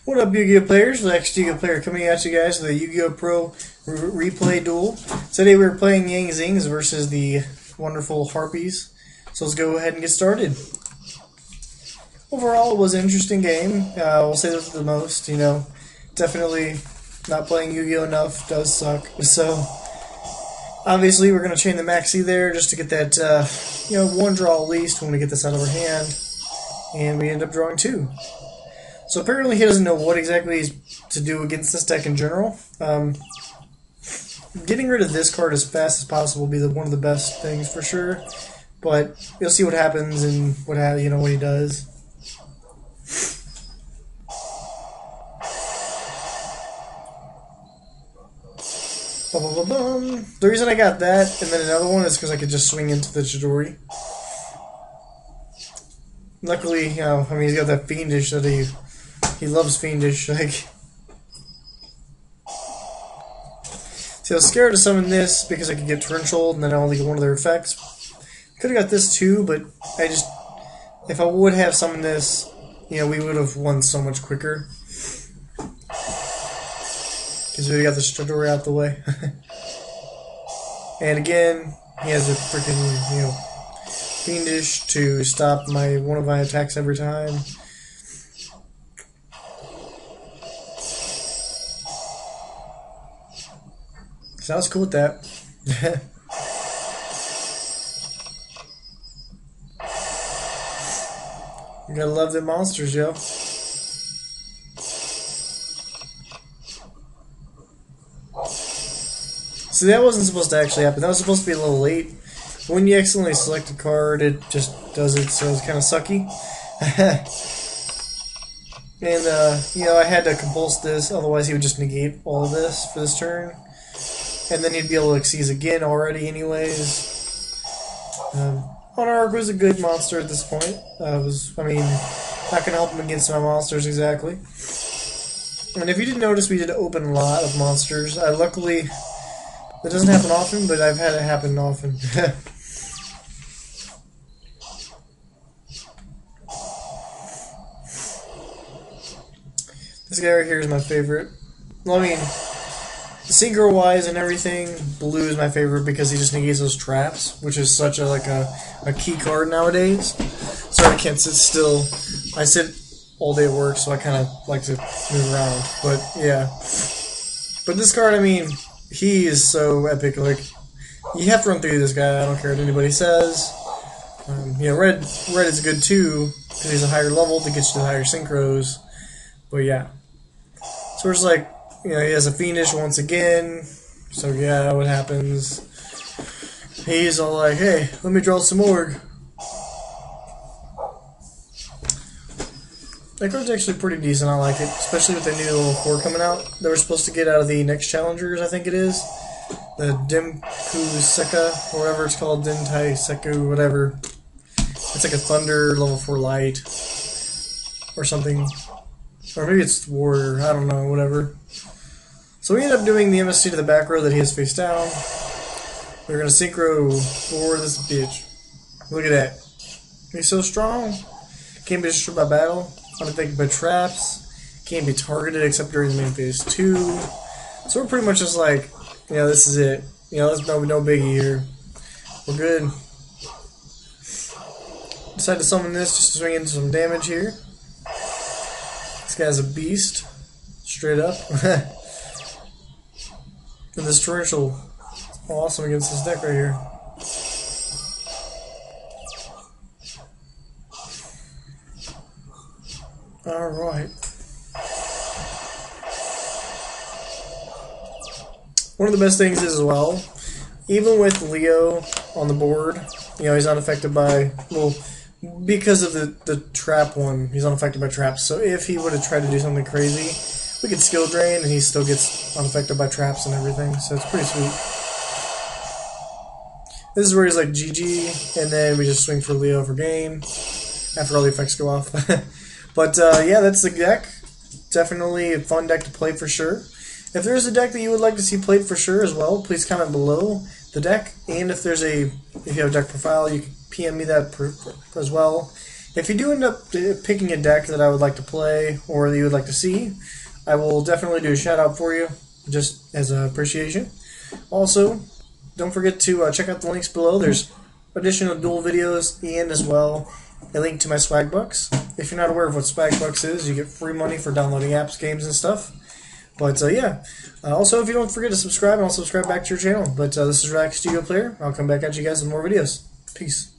What up, Yu-Gi-Oh players? RelaxedYgoPlayer coming at you guys with a Yu-Gi-Oh Pro replay duel. Today we're playing Zings versus the wonderful Harpies. So let's go ahead and get started. Overall, it was an interesting game. We'll say this the most. Definitely not playing Yu-Gi-Oh enough does suck. So obviously we're going to chain the maxi there just to get that one draw at least when we get this out of our hand, and we end up drawing two. So apparently he doesn't know what exactly he's to do against this deck in general. Getting rid of this card as fast as possible will be one of the best things for sure. But you'll see what happens and what he does. The reason I got that and then another one is because I could just swing into the Chidori. Luckily, he's got that Fiendish that he loves Fiendish. See, I was scared to summon this because I could get Torrential and then I only get one of their effects. Could have got this too, but if I would have summoned this, we would have won so much quicker. Because we got the Chidori out the way. And again, he has a freaking, Fiendish to stop one of my attacks every time. So I was cool with that. You gotta love them monsters, yo. See, that wasn't supposed to actually happen. That was supposed to be a little late. When you accidentally select a card, it just does it, so it's kind of sucky. And, I had to compulse this, otherwise he would just negate all of this for this turn. And then he'd be able to seize again already anyways. Monarch was a good monster at this point. Not going to help him against my monsters exactly. And if you didn't notice, we did open a lot of monsters. Luckily, that doesn't happen often, but I've had it happen often. This guy right here is my favorite. Well, synchro-wise and everything, blue is my favorite because he just negates those traps, which is such a key card nowadays. Sorry, I can't sit still. I sit all day at work, so I kind of like to move around. But yeah, but this card, he is so epic. Like, you have to run through this guy. I don't care what anybody says. Red is good too because he's a higher level to get you to higher synchros. But yeah, so it's like. He has a Fiendish once again, so yeah, what happens? He's all like, hey, let me draw some Org. That card's actually pretty decent, I like it, especially with the new level 4 coming out. They were supposed to get out of the next challengers, I think it is. The Demku Seka, or whatever it's called, Dentai Seku, whatever. It's like a Thunder level 4 light, or something. Or maybe it's Warrior, I don't know, whatever. So we end up doing the MSC to the back row that he has face down. We're going to synchro for this bitch. Look at that. He's so strong. Can't be destroyed by battle. Unaffected by traps. Can't be targeted except during the main phase 2. So we're pretty much just like, this is it. There's no biggie here. We're good. Decided to summon this just to swing into some damage here. This guy's a beast. Straight up. And this Torrential is awesome against this deck right here. Alright. One of the best things is, as well, even with Leo on the board, he's unaffected by, because of the trap one, he's unaffected by traps. So if he would have tried to do something crazy, we could skill drain, and he still gets unaffected by traps and everything, so it's pretty sweet. This is where he's like GG, and then we just swing for Leo for game, after all the effects go off. But yeah, that's the deck. Definitely a fun deck to play for sure. If there's a deck that you would like to see played for sure as well, please comment below the deck, and if you have a deck profile, you can PM me that as well. If you do end up picking a deck that I would like to play or that you would like to see, I will definitely do a shout out for you, just as an appreciation. Also, don't forget to check out the links below. There's additional Duel videos and as well a link to my swag bucks. If you're not aware of what swag bucks is, you get free money for downloading apps, games, and stuff. But yeah, also if you don't forget to subscribe, and I'll subscribe back to your channel. But this is RelaxedYgoPlayer. I'll come back at you guys with more videos. Peace.